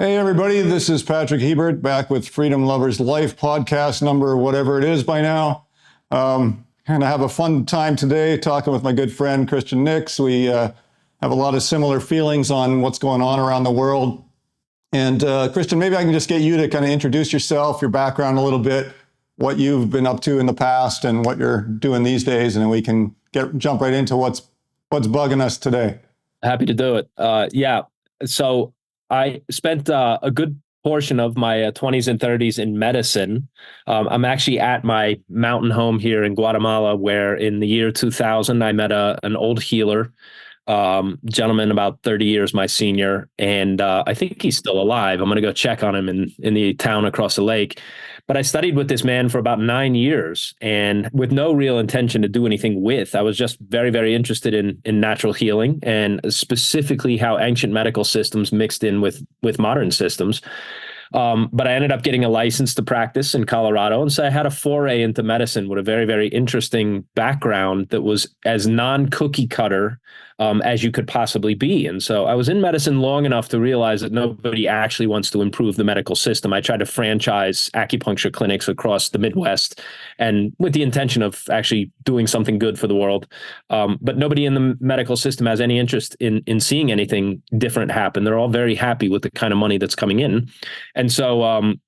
Hey, everybody, this is Patrick Hebert back with Freedom Lovers Life podcast number, whatever it is by now. Going to have a fun time today talking with my good friend Christian Nix. We have a lot of similar feelings on what's going on around the world. And Christian, maybe I can just get you to kind of introduce yourself, your background a little bit, what you've been up to in the past and what you're doing these days, and then we can jump right into what's bugging us today. Happy to do it. So I spent a good portion of my 20s and 30s in medicine. I'm actually at my mountain home here in Guatemala, where in the year 2000, I met an old healer, gentleman about 30 years my senior, and I think he's still alive. I'm going to go check on him in the town across the lake. But I studied with this man for about 9 years, and with no real intention to do anything with. I was just very, very interested in natural healing, and specifically how ancient medical systems mixed in with modern systems. But I ended up getting a license to practice in Colorado. And so I had a foray into medicine with a very, very interesting background that was as non-cookie cutter as you could possibly be. And so I was in medicine long enough to realize that nobody actually wants to improve the medical system. I tried to franchise acupuncture clinics across the Midwest, and with the intention of actually doing something good for the world. But nobody in the medical system has any interest in seeing anything different happen. They're all very happy with the kind of money that's coming in. And so,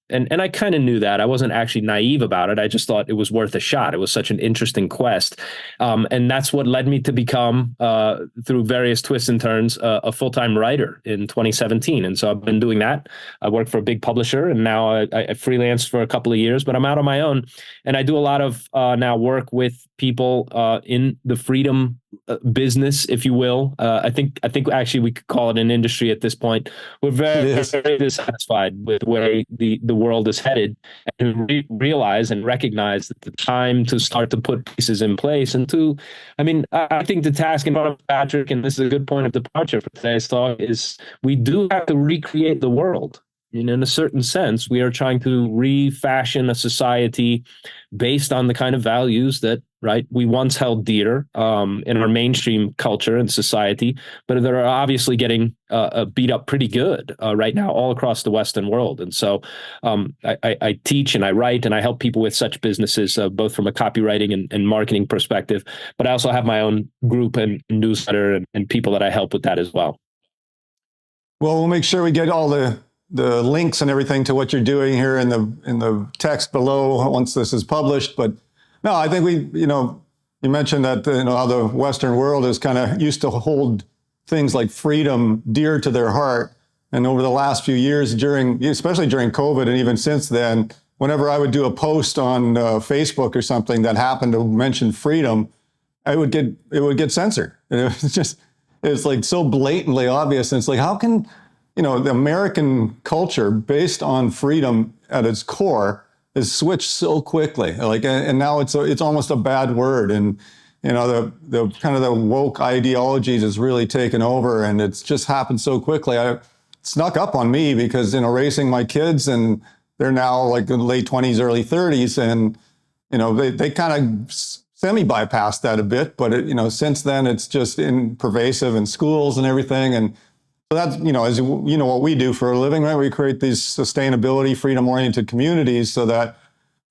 and I kind of knew that. I wasn't actually naive about it. I just thought it was worth a shot. It was such an interesting quest. And that's what led me to become, through various twists and turns, a full-time writer in 2017. And so I've been doing that. I work for a big publisher, and now I freelanced for a couple of years, but I'm out on my own. And I do a lot of now work with people in the freedom business, if you will. I think actually we could call it an industry at this point. We're very, very dissatisfied with the way the world is headed, and realize and recognize that the time to start to put pieces in place. And I think the task in front of Patrick, and this is a good point of departure for today's talk, is we do have to recreate the world. In a certain sense, we are trying to refashion a society based on the kind of values that, we once held dear in our mainstream culture and society, but that are obviously getting beat up pretty good right now all across the Western world. And so I teach and I write and I help people with such businesses, both from a copywriting and marketing perspective, but I also have my own group and newsletter and people that I help with that as well. Well, we'll make sure we get all the links and everything to what you're doing here in the text below once this is published. But no, I think you mentioned that, how the Western world is kind of used to hold things like freedom dear to their heart. And over the last few years, especially during COVID, and even since then, whenever I would do a post on Facebook or something that happened to mention freedom, it would get censored. And it's like so blatantly obvious. And it's like, how can, the American culture based on freedom at its core is switched so quickly, and now it's almost a bad word, and the kind of the woke ideologies has really taken over, and it's just happened so quickly. It snuck up on me because raising my kids, and they're now like in late 20s, early 30s, and they kind of semi bypassed that a bit, but since then it's just pervasive in schools and everything. And so that's, as what we do for a living, right? We create these sustainability, freedom-oriented communities so that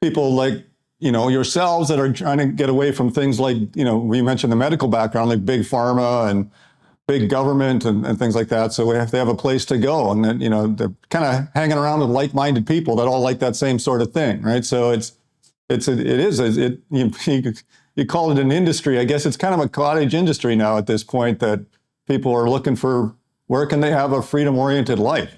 people like, yourselves that are trying to get away from things like, we mentioned the medical background, like big pharma and big government and things like that. So they have a place to go, and then, they're kind of hanging around with like-minded people that all like that same sort of thing, right? So you call it an industry. I guess it's kind of a cottage industry now at this point, that people are looking for, where can they have a freedom-oriented life?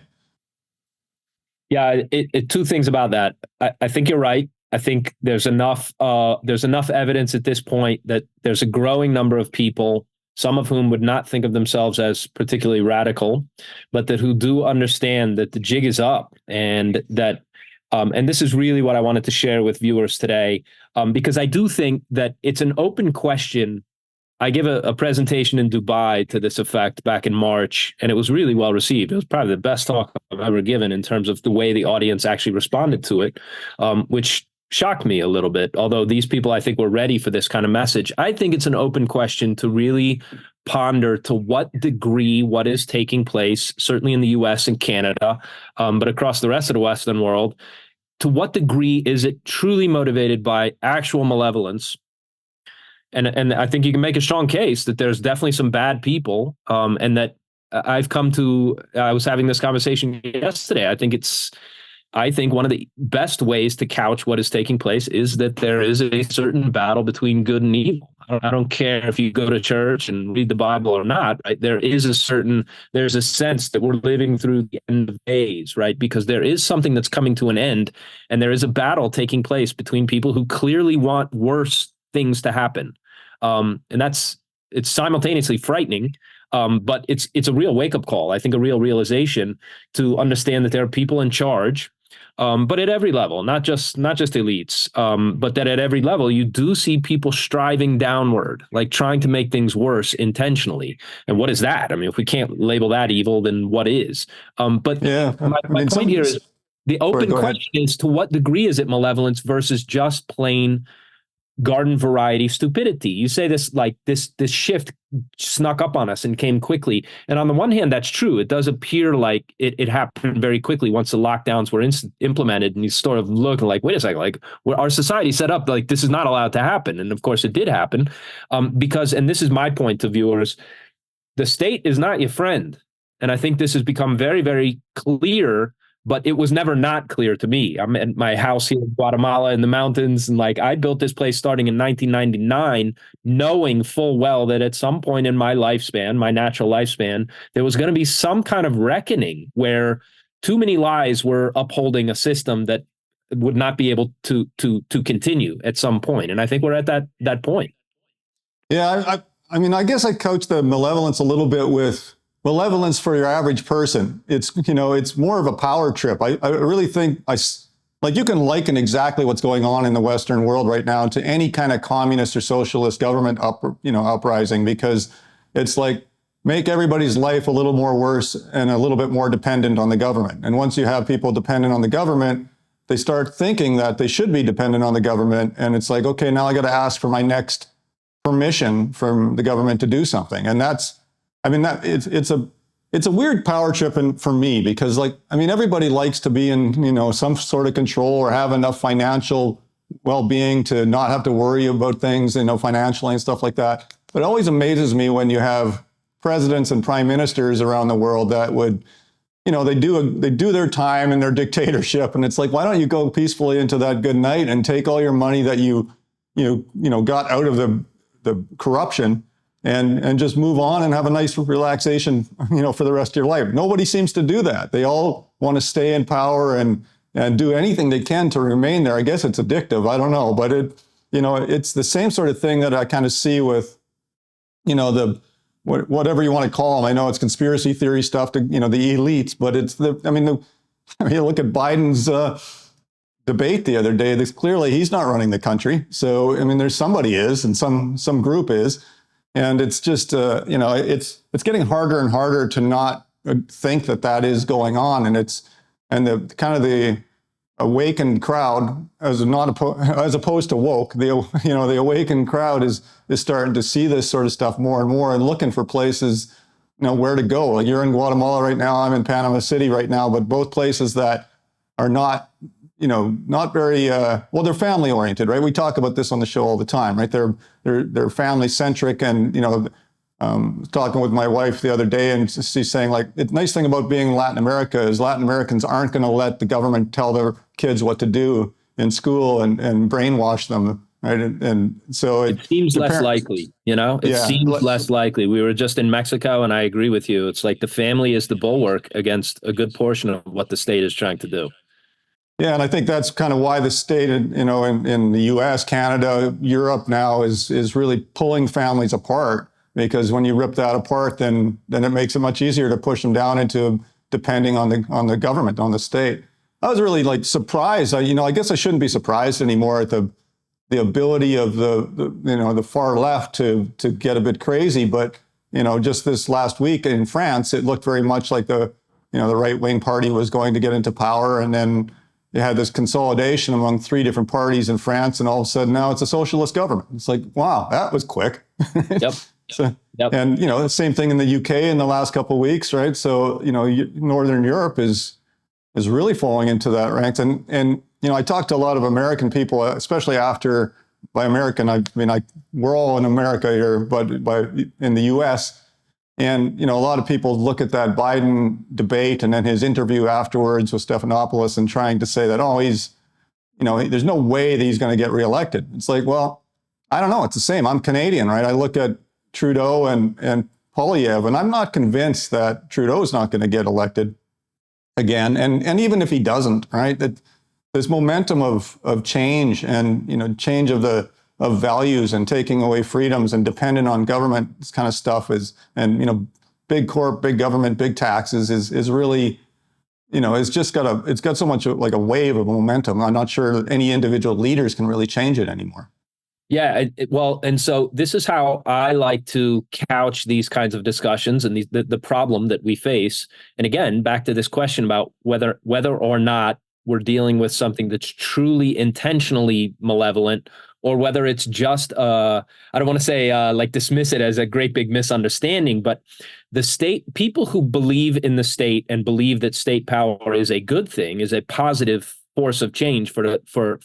Yeah, two things about that. I think you're right. I think there's enough evidence at this point that there's a growing number of people, some of whom would not think of themselves as particularly radical, but who do understand that the jig is up, and that, and this is really what I wanted to share with viewers today, because I do think that it's an open question. I gave a presentation in Dubai to this effect back in March, and it was really well received. It was probably the best talk I've ever given in terms of the way the audience actually responded to it, which shocked me a little bit. Although these people, I think, were ready for this kind of message. I think it's an open question to really ponder to what degree what is taking place, certainly in the US and Canada, but across the rest of the Western world, to what degree is it truly motivated by actual malevolence? And I think you can make a strong case that there's definitely some bad people, and that I was having this conversation yesterday. I think one of the best ways to couch what is taking place is that there is a certain battle between good and evil. I don't care if you go to church and read the Bible or not, right? There's a sense that we're living through the end of days, right? Because there is something that's coming to an end, and there is a battle taking place between people who clearly want worse things to happen. And it's simultaneously frightening, but it's a real wake-up call. I think a real realization to understand that there are people in charge, but at every level, not just elites, but that at every level you do see people striving downward, like trying to make things worse intentionally. And what is that? I mean, if we can't label that evil, then what is? But Yeah, my point here is the open question is, to what degree is it malevolence versus just plain garden variety stupidity? You say this like this shift snuck up on us and came quickly, and on the one hand that's true. It does appear like it happened very quickly once the lockdowns were implemented, and you sort of look like, wait a second, like our society set up like this is not allowed to happen. And of course it did happen, because, and this is my point to viewers, the state is not your friend. And I think this has become very, very clear, but it was never not clear to me. I'm at my house here in Guatemala in the mountains, and like I built this place starting in 1999, knowing full well that at some point in my lifespan, my natural lifespan, there was going to be some kind of reckoning where too many lies were upholding a system that would not be able to continue at some point. And I think we're at that point. Yeah, I mean, I guess I coach the malevolence a little bit with malevolence for your average person. It's, it's more of a power trip. I really think like you can liken exactly what's going on in the Western world right now to any kind of communist or socialist government uprising, because it's like make everybody's life a little more worse and a little bit more dependent on the government. And once you have people dependent on the government, they start thinking that they should be dependent on the government. And it's like, okay, now I got to ask for my next permission from the government to do something. And it's a weird power trip for me, because everybody likes to be in, some sort of control or have enough financial well-being to not have to worry about things, financially and stuff like that. But it always amazes me when you have presidents and prime ministers around the world that would, they do their time in their dictatorship. And it's like, why don't you go peacefully into that good night and take all your money that you got out of the corruption and just move on and have a nice relaxation, for the rest of your life. Nobody seems to do that. They all want to stay in power and do anything they can to remain there. I guess it's addictive. I don't know, but it's the same sort of thing that I kind of see with, whatever you want to call them. I know it's conspiracy theory stuff to, the elites, but it's you look at Biden's debate the other day. Clearly he's not running the country. So, there's somebody is, and some group is. And it's just, it's getting harder and harder to not think that is going on. And the kind of the awakened crowd, as opposed to woke, the awakened crowd is starting to see this sort of stuff more and more and looking for places, where to go. Like you're in Guatemala right now, I'm in Panama City right now, but both places that are not very, they're family oriented, right? We talk about this on the show all the time, right? They're family centric. And, talking with my wife the other day, and she's saying, like, the nice thing about being in Latin America is Latin Americans aren't going to let the government tell their kids what to do in school and brainwash them, right? And so it seems less likely, it seems less likely. We were just in Mexico, and I agree with you. It's like the family is the bulwark against a good portion of what the state is trying to do. Yeah, and I think that's kind of why the state, in the U.S., Canada, Europe now is really pulling families apart, because when you rip that apart, then it makes it much easier to push them down into depending on the government, on the state. I was really surprised. I guess I shouldn't be surprised anymore at the ability of the far left to get a bit crazy. But just this last week in France, it looked very much like the right-wing party was going to get into power, and then you had this consolidation among three different parties in France, and all of a sudden now it's a socialist government. It's like, wow, that was quick. Yep. So, Yep. and the same thing in the UK in the last couple of weeks, right? So, Northern Europe is really falling into that ranks. And I talked to a lot of American people, especially after, by American, I mean, we're all in America here, but in the US. And, a lot of people look at that Biden debate and then his interview afterwards with Stephanopoulos and trying to say that, oh, there's no way that he's going to get reelected. It's like, well, I don't know. It's the same. I'm Canadian, right? I look at Trudeau and Poilievre, and I'm not convinced that Trudeau's not going to get elected again. And even if he doesn't, right, that this momentum of change and change of values and taking away freedoms and dependent on government, this kind of stuff big corp, big government, big taxes is really, it's got so much like a wave of momentum. I'm not sure any individual leaders can really change it anymore. Yeah, well, and so this is how I like to couch these kinds of discussions and the problem that we face. And again, back to this question about whether or not we're dealing with something that's truly intentionally malevolent, or whether it's just I don't want to say like dismiss it as a great big misunderstanding, but the state, people who believe in the state and believe that state power is a good thing, is a positive force of change for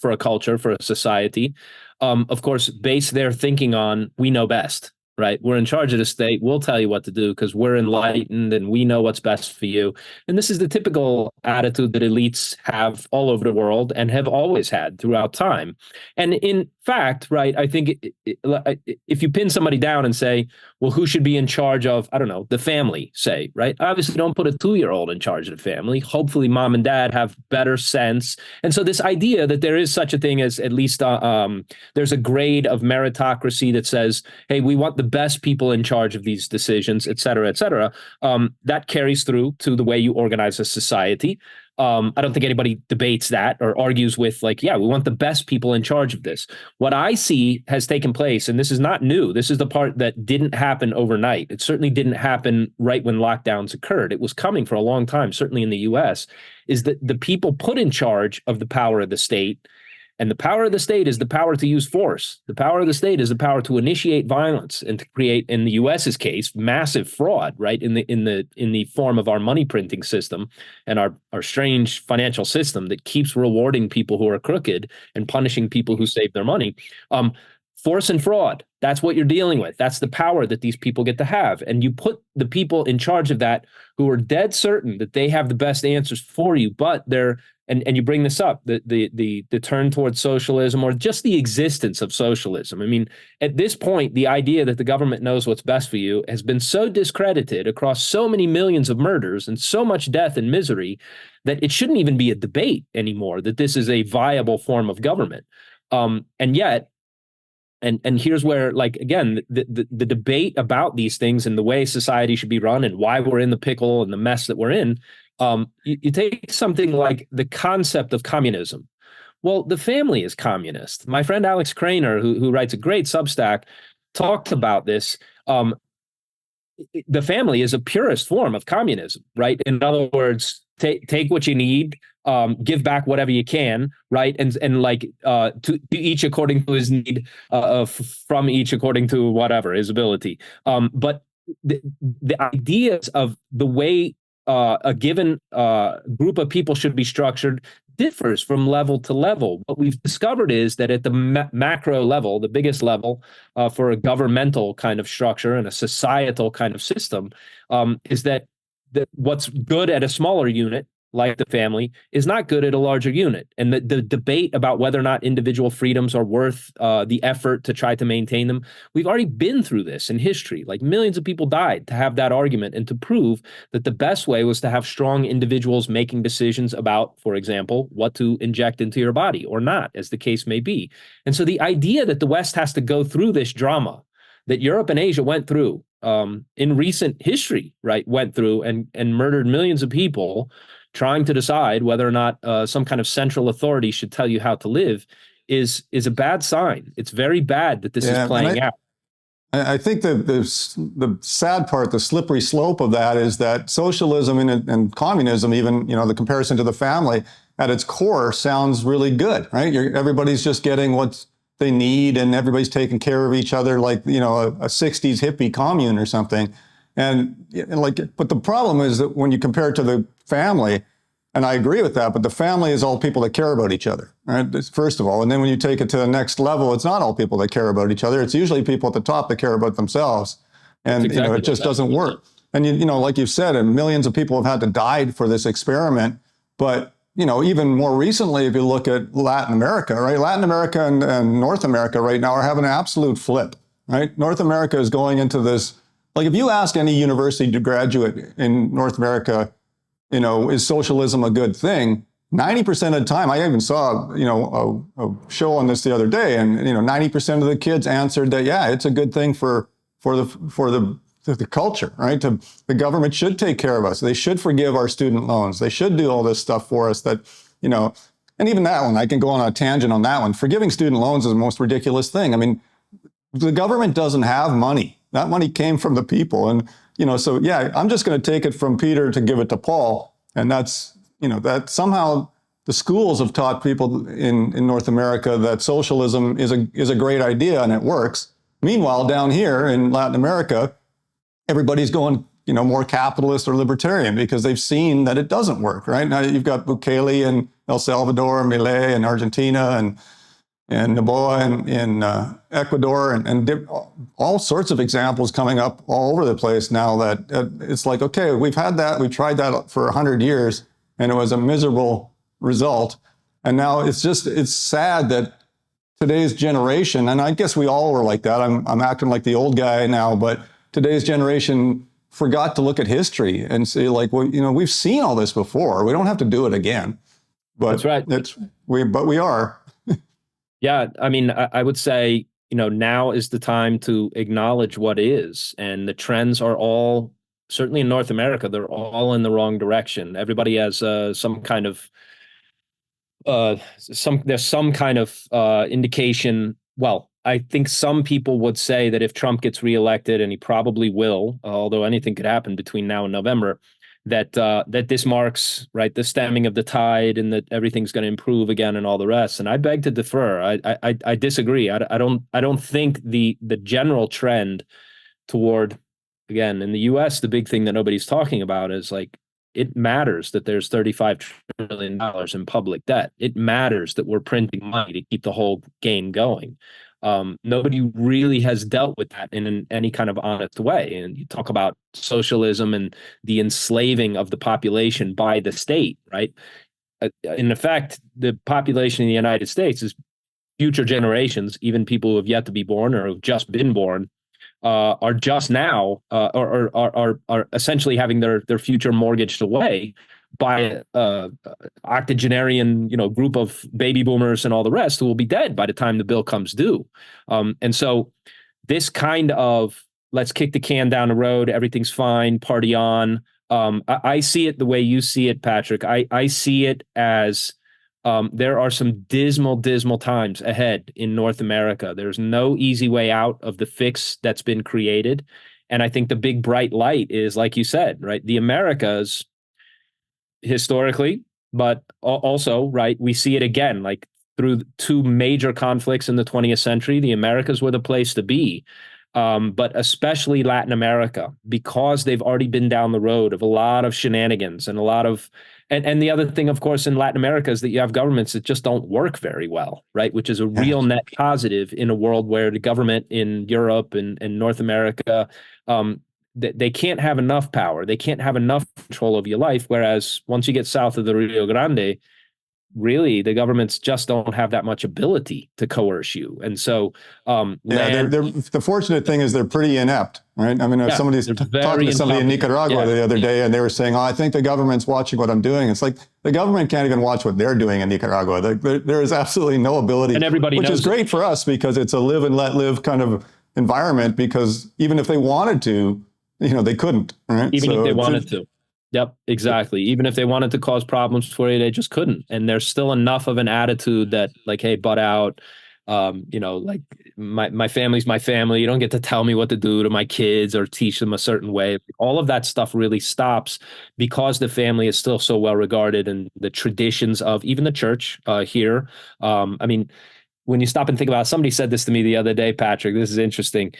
a culture, for a society, of course, base their thinking on we know best, right? We're in charge of the state. We'll tell you what to do because we're enlightened and we know what's best for you. And this is the typical attitude that elites have all over the world and have always had throughout time. And in fact, right, I think if you pin somebody down and say, well, who should be in charge of, I don't know, the family, say, right? Obviously, don't put a 2-year-old in charge of the family. Hopefully, mom and dad have better sense. And so this idea that there is such a thing as at least there's a grade of meritocracy that says, hey, we want the best people in charge of these decisions, et cetera, that carries through to the way you organize a society. I don't think anybody debates that or argues with like, yeah, we want the best people in charge of this. What I see has taken place, and this is not new. This is the part that didn't happen overnight. It certainly didn't happen right when lockdowns occurred. It was coming for a long time, certainly in the US, is that the people put in charge of the power of the state. And the power of the state is the power to use force. The power of the state is the power to initiate violence and to create, in the US's case, massive fraud, right? In the form of our money printing system and our strange financial system that keeps rewarding people who are crooked and punishing people who save their money. Force and fraud, that's what you're dealing with. That's the power that these people get to have. And you put the people in charge of that who are dead certain that they have the best answers for you, but they're and you bring this up, the turn towards socialism or just the existence of socialism. I mean, at this point, the idea that the government knows what's best for you has been so discredited across so many millions of murders and so much death and misery that it shouldn't even be a debate anymore that this is a viable form of government. And yet, and here's where, like, again, the debate about these things and the way society should be run and why we're in the pickle and the mess that we're in. You take something like the concept of communism. Well, the family is communist. My friend Alex Craner, who writes a great Substack, talked about this. The family is a purest form of communism, right? In other words, take what you need, give back whatever you can, right? And like to each according to his need, from each according to whatever his ability. But the ideas of the way a given group of people should be structured differs from level to level. What we've discovered is that at the macro level, the biggest level for a governmental kind of structure and a societal kind of system, is that what's good at a smaller unit, like the family, is not good at a larger unit. And the debate about whether or not individual freedoms are worth the effort to try to maintain them, we've already been through this in history. Like millions of people died to have that argument and to prove that the best way was to have strong individuals making decisions about, for example, what to inject into your body or not, as the case may be. And so the idea that the West has to go through this drama that Europe and Asia went through in recent history, right, went through and murdered millions of people trying to decide whether or not some kind of central authority should tell you how to live is a bad sign. It's very bad that this is playing out. I think the sad part, the slippery slope of that is that socialism and communism, even, the comparison to the family at its core sounds really good, right? Everybody's just getting what's they need, and everybody's taking care of each other like, a 60s hippie commune or something. And but the problem is that when you compare it to the family, and I agree with that, but the family is all people that care about each other, right? First of all. And then when you take it to the next level, it's not all people that care about each other. It's usually people at the top that care about themselves. And, exactly it just doesn't work. And, like you said, and millions of people have had to die for this experiment. But, even more recently, if you look at Latin America, right? Latin America and North America right now are having an absolute flip, right? North America is going into this, like if you ask any university graduate in North America, is socialism a good thing? 90% of the time, I even saw, a show on this the other day, and 90% of the kids answered that, yeah, it's a good thing for the culture, right? The government should take care of us. They should forgive our student loans. They should do all this stuff for us. That, and even that one, I can go on a tangent on that one. Forgiving student loans is the most ridiculous thing. I mean, the government doesn't have money. That money came from the people, and so yeah, I'm just going to take it from Peter to give it to Paul. And that's, that somehow the schools have taught people in North America that socialism is a great idea and it works. Meanwhile, down here in Latin America, everybody's going, more capitalist or libertarian because they've seen that it doesn't work, right? Now you've got Bukele in El Salvador, Milei in Argentina, and Noboa in Ecuador, and all sorts of examples coming up all over the place now that it's like, okay, we've tried that for 100 years, and it was a miserable result. And now it's sad that today's generation, and I guess we all were like that, I'm acting like the old guy now, but today's generation forgot to look at history and say, like, well, we've seen all this before. We don't have to do it again. But that's right. We are. Yeah, I mean, I would say, now is the time to acknowledge what is, and the trends are all, certainly in North America, they're all in the wrong direction. Everybody has some kind of indication. Well, I think some people would say that if Trump gets reelected, and he probably will, although anything could happen between now and November, that this marks, right, the stemming of the tide, and that everything's going to improve again and all the rest. And I beg to differ. I disagree. I don't think the general trend toward, again, in the US, the big thing that nobody's talking about is, like, it matters that there's $35 trillion in public debt. It matters that we're printing money to keep the whole game going. Nobody really has dealt with that in any kind of honest way. And you talk about socialism and the enslaving of the population by the state, right? In effect, the population in the United States is future generations, even people who have yet to be born or have just been born, are just now or are essentially having their future mortgaged away by octogenarian, group of baby boomers and all the rest who will be dead by the time the bill comes due. And so this kind of, let's kick the can down the road, everything's fine, party on. I see it the way you see it, Patrick. I see it as there are some dismal times ahead in North America. There's no easy way out of the fix that's been created. And I think the big bright light is, like you said, right, the Americas historically, but also, right, we see it again, like through two major conflicts in the 20th century, the Americas were the place to be. But especially Latin America, because they've already been down the road of a lot of shenanigans and a lot of, and the other thing, of course, in Latin America is that you have governments that just don't work very well, right? Which is a real net positive in a world where the government in Europe and North America, they can't have enough power. They can't have enough control of your life. Whereas once you get south of the Rio Grande, really, the governments just don't have that much ability to coerce you. And so, the fortunate thing is they're pretty inept, right? I mean, somebody's talking to somebody in Nicaragua the other day, and they were saying, "Oh, I think the government's watching what I'm doing." It's like the government can't even watch what they're doing in Nicaragua. There is absolutely no ability, and everybody which is great for us because it's a live and let live kind of environment. Because even if they wanted to, they couldn't, right? Even if they wanted to. Yep, exactly. Even if they wanted to cause problems for you, they just couldn't. And there's still enough of an attitude that, like, hey, butt out. Like my family's my family. You don't get to tell me what to do to my kids or teach them a certain way. All of that stuff really stops because the family is still so well regarded, and the traditions of even the church here. I mean, when you stop and think about it, somebody said this to me the other day, Patrick, this is interesting.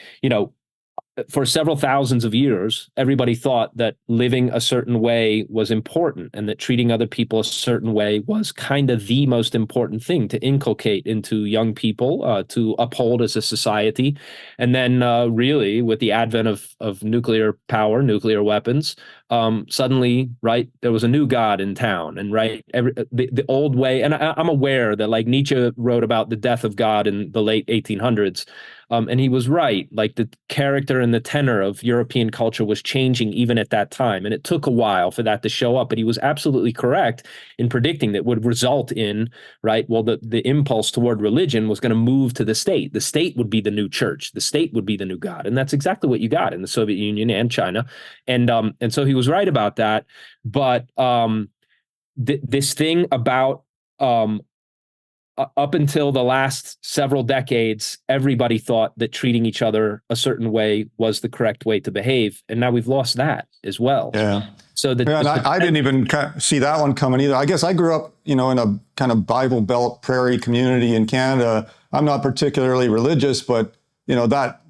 For several thousands of years, everybody thought that living a certain way was important and that treating other people a certain way was kind of the most important thing to inculcate into young people, to uphold as a society. And then really with the advent of nuclear power, nuclear weapons, suddenly, right, there was a new god in town. And right, the old way, and I'm aware that like Nietzsche wrote about the death of God in the late 1800s. And he was right. Like the character and the tenor of European culture was changing even at that time. And it took a while for that to show up. But he was absolutely correct in predicting that would result in, right, well, the impulse toward religion was going to move to the state. The state would be the new church. The state would be the new God. And that's exactly what you got in the Soviet Union and China. And so he was right about that. But this thing about up until the last several decades, everybody thought that treating each other a certain way was the correct way to behave. And now we've lost that as well. Yeah. So and I didn't even see that one coming either. I guess I grew up, in a kind of Bible Belt prairie community in Canada. I'm not particularly religious, but,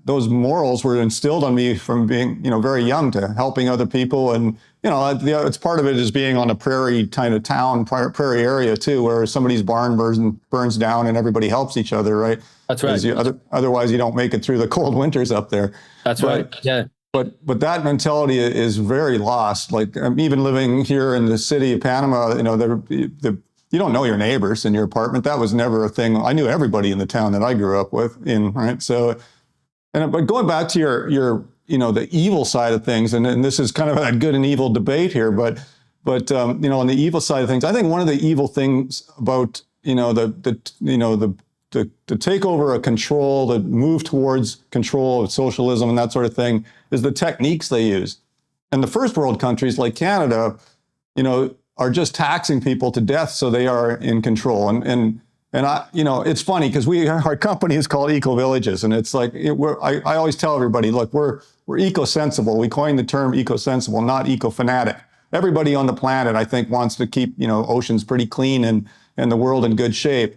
those morals were instilled on me from being, very young, to helping other people. And, it's part of it is being on a prairie kind of town, prairie area too, where somebody's barn burns down and everybody helps each other, right? That's right. Otherwise, you don't make it through the cold winters up there. That's right. Yeah. But that mentality is very lost. Like I'm even living here in the city of Panama, you don't know your neighbors in your apartment. That was never a thing. I knew everybody in the town that I grew up right? So, but going back to your the evil side of things, and this is kind of a good and evil debate here, but on the evil side of things, I think one of the evil things about to take over a control, to move towards control of socialism and that sort of thing, is the techniques they use. And the first world countries like Canada, are just taxing people to death so they are in control. And I, it's funny because our company is called Eco Villages, and it's like I always tell everybody, look, we're eco-sensible. We coined the term eco-sensible, not eco-fanatic. Everybody on the planet, I think, wants to keep oceans pretty clean and the world in good shape.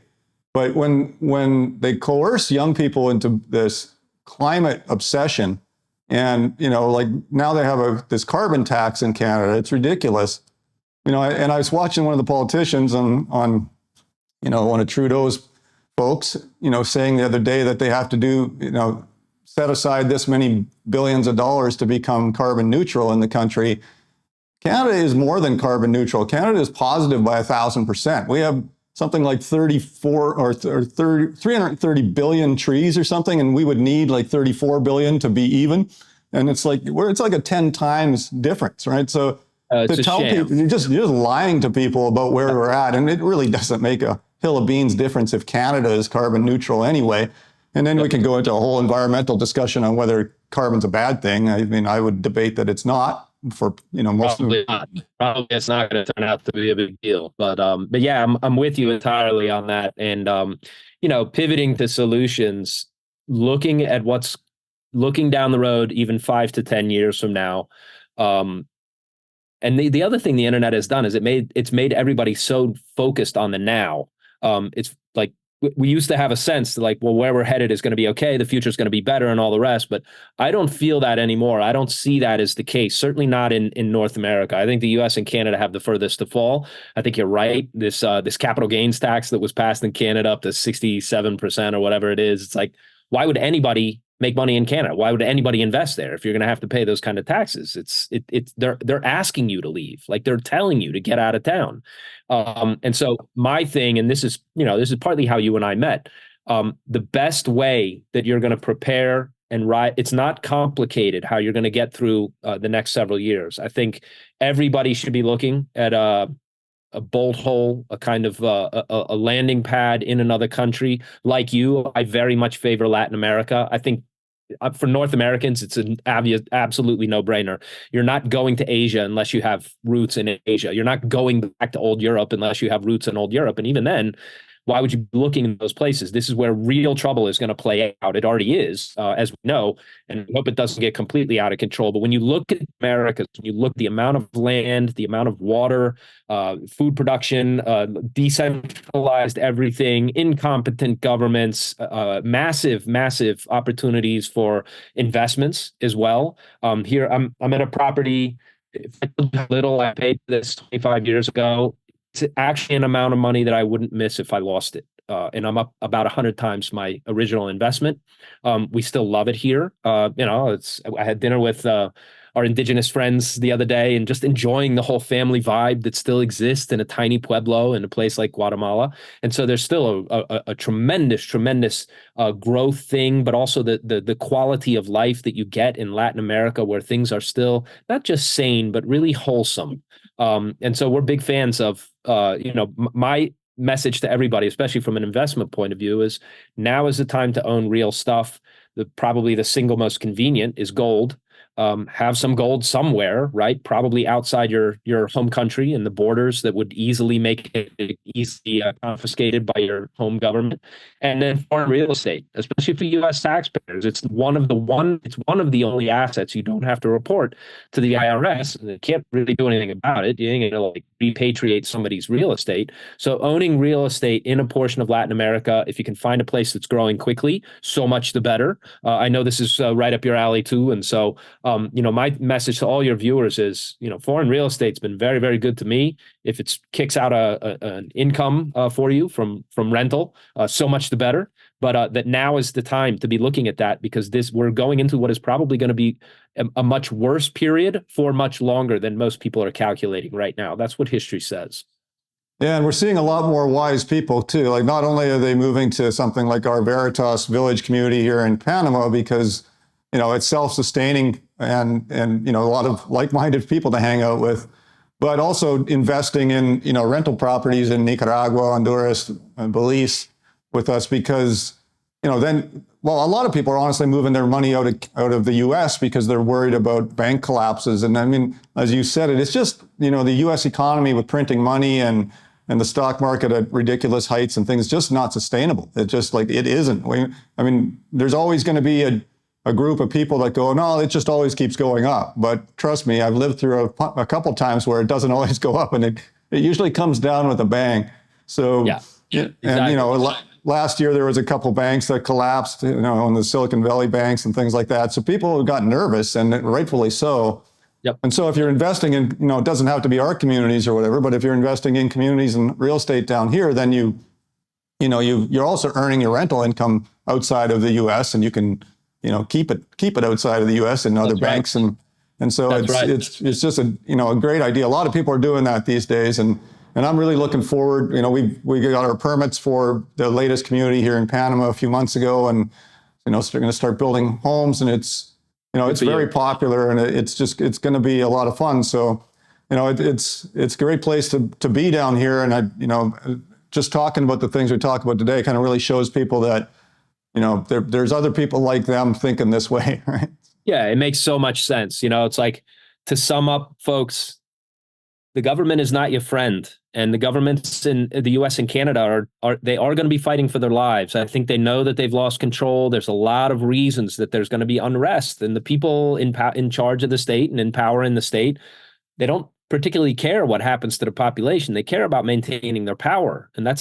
But when they coerce young people into this climate obsession, and like now they have this carbon tax in Canada, it's ridiculous. And I was watching one of the politicians on one of Trudeau's folks, saying the other day that they have to do, set aside this many billions of dollars to become carbon neutral in the country. Canada is more than carbon neutral. Canada is positive by 1,000%. We have something like 330 billion trees or something, and we would need like 34 billion to be even. And it's like a 10 times difference, right? So to tell people, you're just lying to people about where we're at, and it really doesn't make a hill of beans difference if Canada is carbon neutral anyway. And then we can go into a whole environmental discussion on whether carbon's a bad thing. I mean, I would debate that it's not. For most probably not. Probably it's not going to turn out to be a big deal. But yeah, I'm with you entirely on that. And pivoting to solutions, looking down the road, even 5 to 10 years from now. And the other thing the internet has done is it's made everybody so focused on the now. It's like we used to have a sense like, well, where we're headed is going to be okay. The future is going to be better and all the rest. But I don't feel that anymore. I don't see that as the case. Certainly not in North America. I think the U.S. and Canada have the furthest to fall. I think you're right. This capital gains tax that was passed in Canada up to 67% or whatever it is. It's like, why would anybody make money in Canada? Why would anybody invest there if you're going to have to pay those kind of taxes? They're asking you to leave. Like they're telling you to get out of town. And so my thing, and this is partly how you and I met. The best way that you're going to prepare and ride, it's not complicated how you're going to get through the next several years. I think everybody should be looking at a bolt hole, a kind of a landing pad in another country. Like you, I very much favor Latin America. I think for North Americans, it's an absolutely no-brainer. You're not going to Asia unless you have roots in Asia. You're not going back to old Europe unless you have roots in old Europe. And even then, why would you be looking in those places? This is where real trouble is going to play out. It already is, as we know, and we hope it doesn't get completely out of control. But when you look at America, when you look at the amount of land, the amount of water, food production, decentralized everything, incompetent governments, massive opportunities for investments as well. Here, I'm in a property. If I told you how little I paid for this 25 years ago, it's actually an amount of money that I wouldn't miss if I lost it. And I'm up about 100 times my original investment. We still love it here. I had dinner with our indigenous friends the other day and just enjoying the whole family vibe that still exists in a tiny pueblo in a place like Guatemala. And so there's still a tremendous growth thing, but also the quality of life that you get in Latin America, where things are still not just sane, but really wholesome. And so we're big fans of, my message to everybody, especially from an investment point of view, is now is the time to own real stuff. Probably the single most convenient is gold. Have some gold somewhere, right? Probably outside your home country and the borders that would easily make it easily confiscated by your home government. And then foreign real estate, especially for U.S. taxpayers, it's one of the only assets you don't have to report to the IRS, and they can't really do anything about it. You ain't gonna like repatriate somebody's real estate. So owning real estate in a portion of Latin America, if you can find a place that's growing quickly, so much the better. I know this is right up your alley too, and so. My message to all your viewers is, foreign real estate's been very, very good to me. If it kicks out an income for you from rental, so much the better. But that now is the time to be looking at that, because we're going into what is probably going to be a much worse period for much longer than most people are calculating right now. That's what history says. Yeah, and we're seeing a lot more wise people too. Like, not only are they moving to something like our Veritas village community here in Panama because it's self-sustaining and a lot of like-minded people to hang out with, but also investing in rental properties in Nicaragua, Honduras, and Belize with us, because a lot of people are honestly moving their money out of the U.S. because they're worried about bank collapses. And I mean, as you said, it's just the U.S. economy with printing money and the stock market at ridiculous heights and things, just not sustainable. It's just like, it isn't. There's always going to be a group of people that go, no, it just always keeps going up. But trust me, I've lived through a couple times where it doesn't always go up, and it usually comes down with a bang. So, yeah, exactly. And last year there was a couple banks that collapsed, in the Silicon Valley banks and things like that. So people got nervous, and rightfully so. Yep. And so if you're investing in, it doesn't have to be our communities or whatever, but if you're investing in communities and real estate down here, then you're also earning your rental income outside of the U.S. and you can keep it outside of the U.S. and other banks, right. and so it's just a great idea. A lot of people are doing that these days, and I'm really looking forward. We got our permits for the latest community here in Panama a few months ago, and they're going to start building homes, and it's very popular, and it's going to be a lot of fun. So it's a great place to be down here, and just talking about the things we talk about today kind of really shows people that. There's other people like them thinking this way, right? Yeah, it makes so much sense. It's like, to sum up, folks, the government is not your friend, and the governments in the U.S. and Canada are going to be fighting for their lives. I think they know that they've lost control. There's a lot of reasons that there's going to be unrest, and the people in charge of the state and in power in the state, they don't particularly care what happens to the population. They care about maintaining their power. And I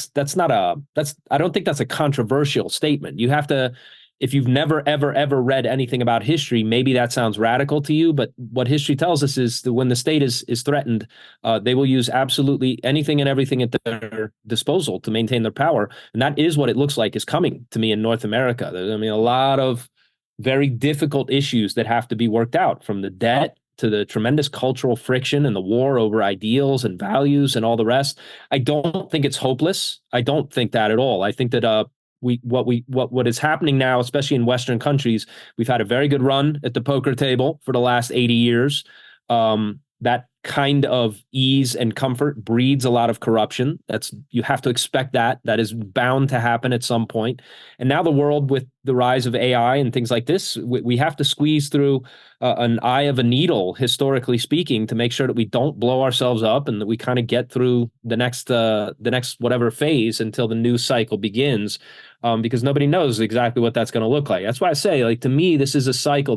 don't think that's a controversial statement. You have to, if you've never, ever read anything about history, maybe that sounds radical to you, but what history tells us is that when the state is threatened, they will use absolutely anything and everything at their disposal to maintain their power. And that is what it looks like is coming to me in North America. There's, a lot of very difficult issues that have to be worked out, from the debt to the tremendous cultural friction and the war over ideals and values and all the rest. I don't think it's hopeless. I don't think that at all. I think that what is happening now, especially in Western countries, we've had a very good run at the poker table for the last 80 years. That kind of ease and comfort breeds a lot of corruption. You have to expect that. That is bound to happen at some point. And now the world, with the rise of AI and things like this, we have to squeeze through an eye of a needle, historically speaking, to make sure that we don't blow ourselves up and that we kind of get through the next whatever phase until the new cycle begins. Because nobody knows exactly what that's going to look like. That's why I say, like, to me, this is a cycle.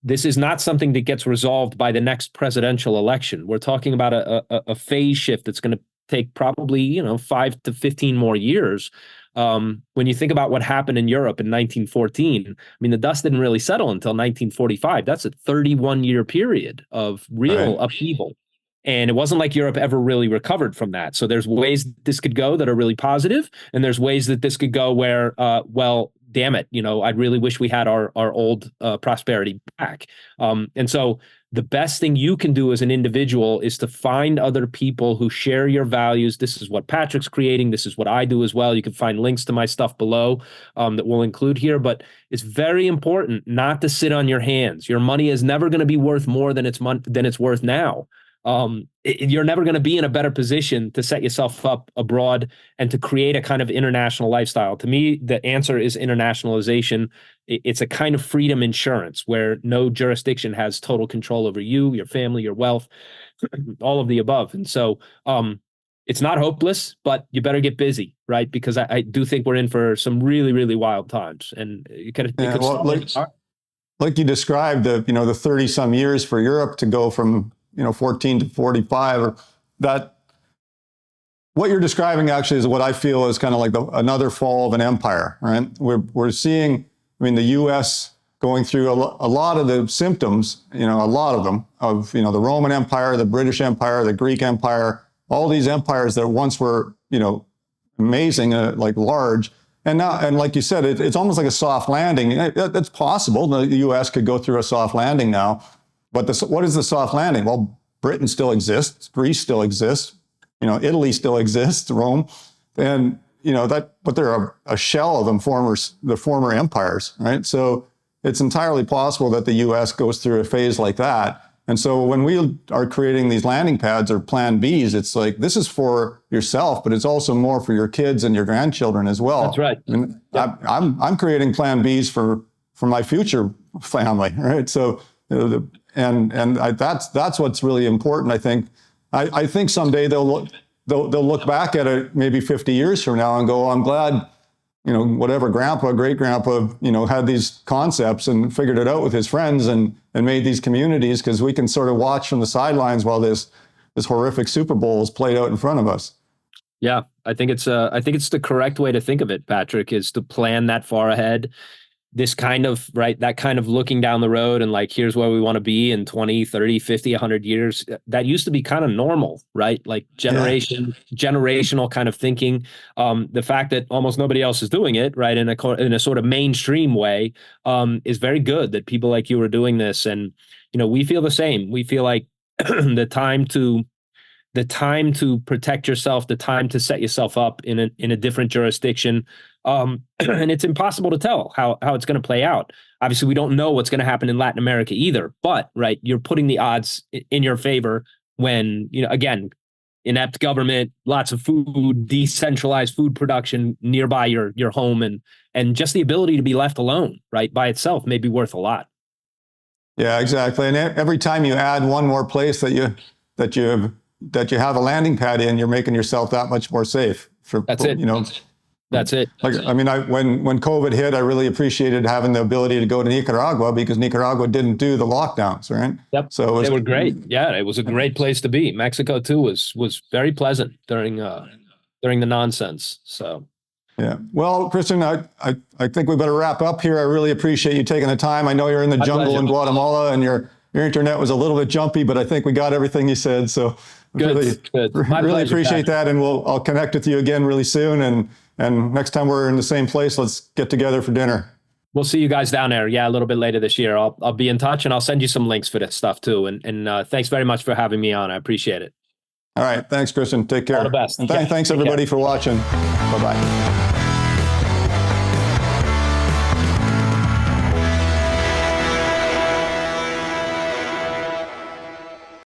This is not something that gets resolved by the next presidential election. We're talking about a phase shift that's going to take probably 5 to 15 more years. When you think about what happened in Europe in 1914, I mean, the dust didn't really settle until 1945. That's a 31-year period of real upheaval. And it wasn't like Europe ever really recovered from that. So there's ways this could go that are really positive, and there's ways that this could go where, well, damn it, I really wish we had our old prosperity back. And so the best thing you can do as an individual is to find other people who share your values. This is what Patrick's creating. This is what I do as well. You can find links to my stuff below that we'll include here. But it's very important not to sit on your hands. Your money is never going to be worth more than it's worth now. You're never going to be in a better position to set yourself up abroad and to create a kind of international lifestyle. To me, the answer is internationalization. It's a kind of freedom insurance where no jurisdiction has total control over you, your family, your wealth, all of the above. And so it's not hopeless, but you better get busy, right? Because I do think we're in for some really, really wild times. And like you described, the 30 some years for Europe to go from 14 to 45, or that, what you're describing actually is what I feel is kind of like another fall of an empire, right? We're seeing, the U.S. going through a lot of the symptoms, a lot of them, of, the Roman Empire, the British Empire, the Greek Empire, all these empires that once were, amazing, like large. And now, and like you said, it's almost like a soft landing. It's possible the U.S. could go through a soft landing now. But what is the soft landing? Well, Britain still exists, Greece still exists, Italy still exists, Rome, and but they're a shell of them, the former empires, right? So it's entirely possible that the U.S. goes through a phase like that. And so when we are creating these landing pads or Plan Bs, it's like, this is for yourself, but it's also more for your kids and your grandchildren as well. That's right. Yep. I'm creating Plan Bs for my future family, right? So that's what's really important. I think. I think someday they'll look back at it maybe 50 years from now and go, oh, I'm glad, whatever grandpa, great grandpa, had these concepts and figured it out with his friends and made these communities, because we can sort of watch from the sidelines while this horrific Super Bowl is played out in front of us. Yeah, I think it's the correct way to think of it, Patrick, is to plan that far ahead. This kind of, that kind of looking down the road and like, here's where we want to be in 20, 30, 50, 100 years. That used to be kind of normal, right? Like generational kind of thinking. The fact that almost nobody else is doing it, right, in a sort of mainstream way, is very good that people like you are doing this. And, we feel the same. We feel like the time to protect yourself, the time to set yourself up in a different jurisdiction. And it's impossible to tell how it's going to play out. Obviously, we don't know what's going to happen in Latin America either, but you're putting the odds in your favor when, again, inept government, lots of food, decentralized food production nearby your home, and just the ability to be left alone, right, by itself may be worth a lot. Yeah, exactly. And every time you add one more place that you have a landing pad in, you're making yourself that much more safe. That's it. That's it. Like, when COVID hit, I really appreciated having the ability to go to Nicaragua, because Nicaragua didn't do the lockdowns, right? Yep. So they were great. Yeah, it was a great place to be. Mexico too was very pleasant during the nonsense. So. Yeah. Well, Christian, I think we better wrap up here. I really appreciate you taking the time. I know you're in the jungle in Guatemala and your internet was a little bit jumpy, but I think we got everything you said. So good. Really appreciate that. And I'll connect with you again really soon. And next time we're in the same place, let's get together for dinner. We'll see you guys down there. Yeah, a little bit later this year. I'll be in touch, and I'll send you some links for this stuff too. And thanks very much for having me on. I appreciate it. All right. Thanks, Christian. Take care. All the best. And thanks everybody for watching. Bye-bye.